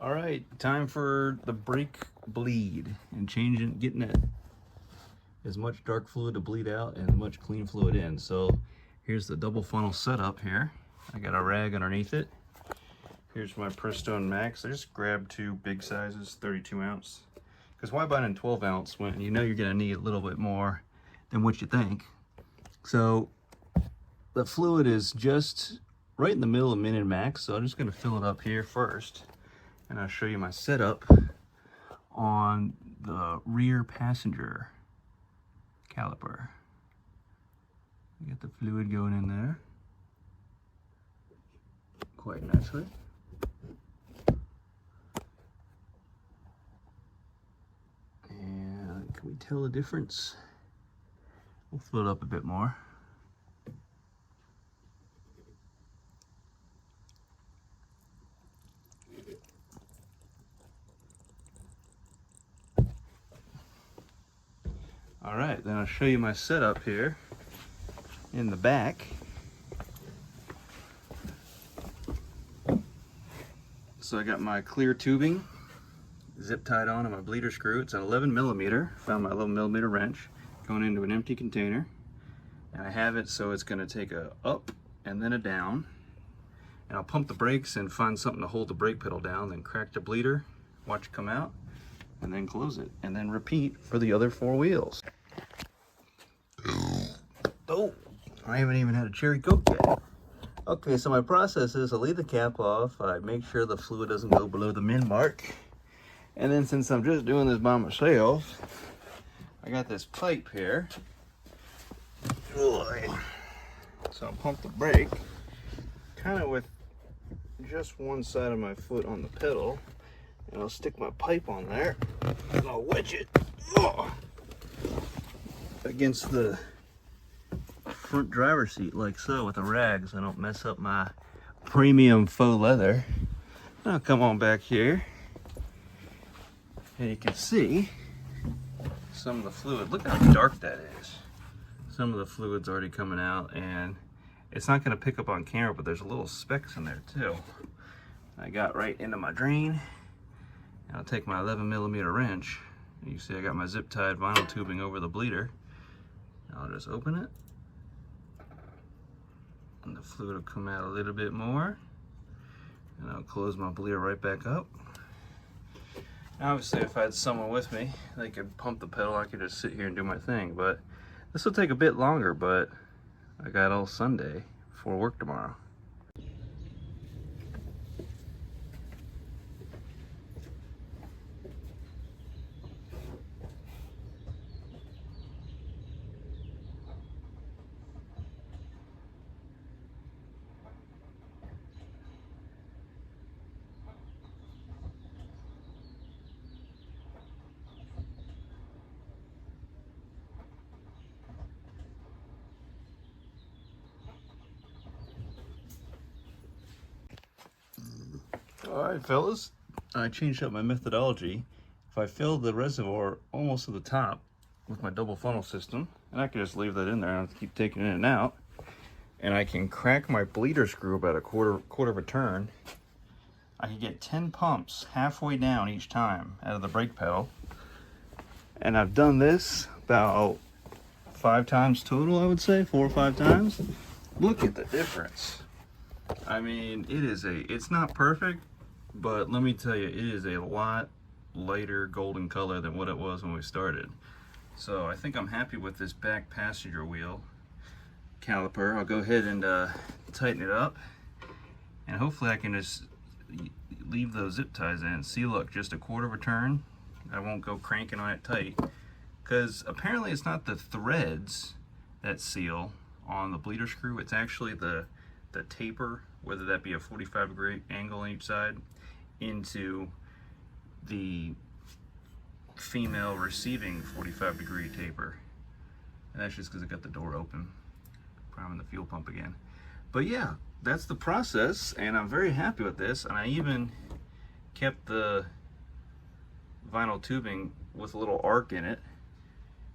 All right, time for the brake bleed and getting it as much dark fluid to bleed out and as much clean fluid in. So here's the double funnel setup here. I got a rag underneath it. Here's my Prestone Max. I just grabbed two big sizes, 32 ounce. Because why buy in 12 ounce when you know you're gonna need a little bit more than what you think? So the fluid is just right in the middle of min and max. So I'm just gonna fill it up here first. And I'll show you my setup on the rear passenger caliper. You get the fluid going in there quite nicely. And can we tell the difference? We'll fill it up a bit more. All right, then I'll show you my setup here in the back. So I got my clear tubing zip tied on my bleeder screw. It's an 11 millimeter. Found my 11 millimeter wrench going into an empty container. And I have it so it's gonna take a up and then a down. And I'll pump the brakes and find something to hold the brake pedal down, then crack the bleeder, watch it come out, and then close it. And then repeat for the other four wheels. Oh, I haven't even had a cherry Coke yet. Okay, so my process is I leave the cap off, I make sure the fluid doesn't go below the min mark. And then since I'm just doing this by myself, I got this pipe here. So I'll pump the brake, kind of with just one side of my foot on the pedal. And I'll stick my pipe on there, and I'll wedge it against the front driver's seat like so with a rag so I don't mess up my premium faux leather. I'll come on back here and you can see some of the fluid. Look how dark that is. Some of the fluid's already coming out, and it's not going to pick up on camera, but there's little specks in there too. I got right into my drain. And I'll take my 11 millimeter wrench. You see I got my zip tied vinyl tubing over the bleeder. I'll just open it. And the fluid will come out a little bit more. And I'll close my bleeder right back up. Now, obviously, if I had someone with me, they could pump the pedal. I could just sit here and do my thing. But this will take a bit longer, but I got all Sunday before work tomorrow. All right, fellas, I changed up my methodology. If I fill the reservoir almost to the top with my double funnel system, and I can just leave that in there and keep taking it in and out, and I can crack my bleeder screw about a quarter of a turn, I can get 10 pumps halfway down each time out of the brake pedal. And I've done this about 5 times total, I would say, 4 or 5 times. Look at the difference. I mean, it's not perfect, but let me tell you, it is a lot lighter golden color than what it was when we started. So I think I'm happy with this back passenger wheel caliper. I'll go ahead and tighten it up, and hopefully I can just leave those zip ties in. See, look, just a quarter of a turn. I won't go cranking on it tight, because apparently it's not the threads that seal on the bleeder screw. It's actually the taper, whether that be a 45-degree angle on each side, into the female receiving 45-degree taper. And that's just because I got the door open, priming the fuel pump again. But yeah, that's the process, and I'm very happy with this. And I even kept the vinyl tubing with a little arc in it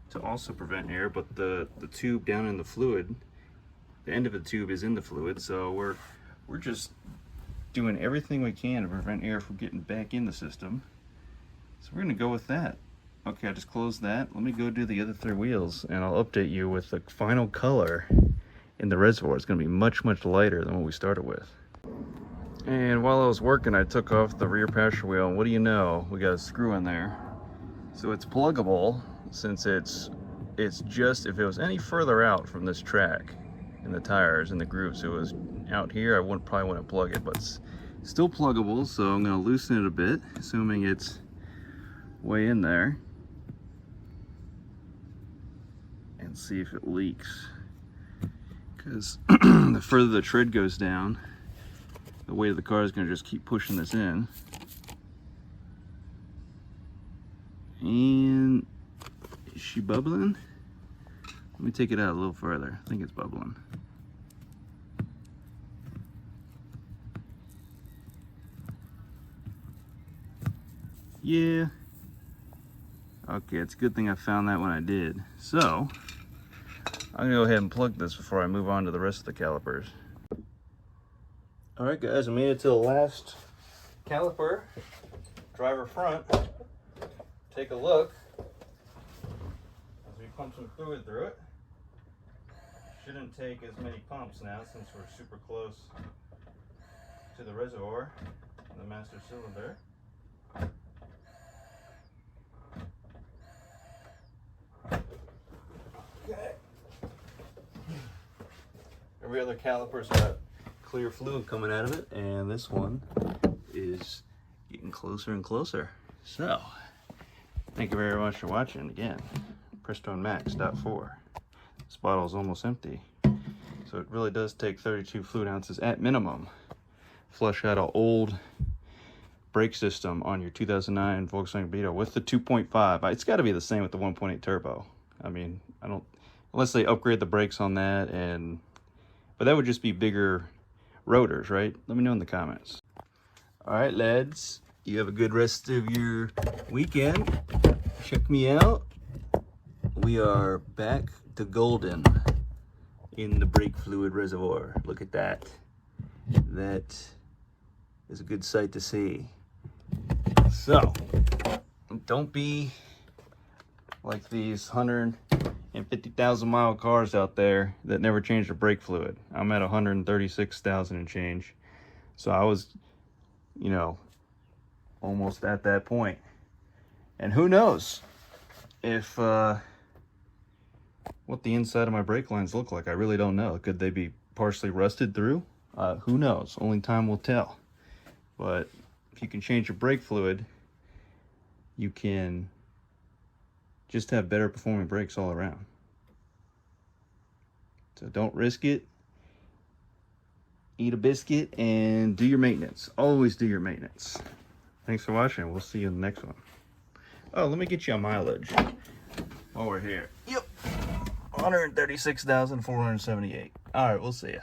to also prevent air, but the tube down in the fluid, the end of the tube is in the fluid, so we're just doing everything we can to prevent air from getting back in the system. So we're gonna go with that. Okay, I just closed that. Let me go do the other 3 wheels and I'll update you with the final color in the reservoir. It's gonna be much, much lighter than what we started with. And while I was working, I took off the rear passenger wheel, and what do you know? We got a screw in there. So it's pluggable, since it's just, if it was any further out from this track and the tires and the grooves, it was out here, I probably wouldn't plug it, but it's still pluggable. So I'm gonna loosen it a bit, assuming it's way in there, and see if it leaks. Because the further the tread goes down, the weight of the car is going to just keep pushing this in. And is she bubbling? Let me take it out a little further. I think it's bubbling. Yeah. Okay, it's a good thing I found that when I did. So I'm gonna go ahead and plug this before I move on to the rest of the calipers. All right, guys, I made it to the last caliper, driver front. Take a look as we pump some fluid through it. Shouldn't take as many pumps now since we're super close to the reservoir and the master cylinder. Okay. Every other caliper's got clear fluid coming out of it, and this one is getting closer and closer. So, thank you very much for watching. Again, Prestone Max .4. This bottle is almost empty, so it really does take 32 fluid ounces at minimum. Flush out an old brake system on your 2009 Volkswagen Beetle with the 2.5. It's got to be the same with the 1.8 turbo. I mean, I don't, unless they upgrade the brakes on that, but that would just be bigger rotors, right? Let me know in the comments. All right, lads, you have a good rest of your weekend. Check me out. We are back to golden in the brake fluid reservoir. Look at that. That is a good sight to see. So, don't be like these 150,000 mile cars out there that never change their brake fluid. I'm at 136,000 and change. So I was, you know, almost at that point. And who knows if what the inside of my brake lines look like. I really don't know. Could they be partially rusted through? Who knows? Only time will tell. But if you can change your brake fluid, you can just have better performing brakes all around. So don't risk it. Eat a biscuit and do your maintenance. Always do your maintenance. Thanks for watching. We'll see you in the next one. Oh, let me get you a mileage while we're here. Yep. 136,478. All right, we'll see you.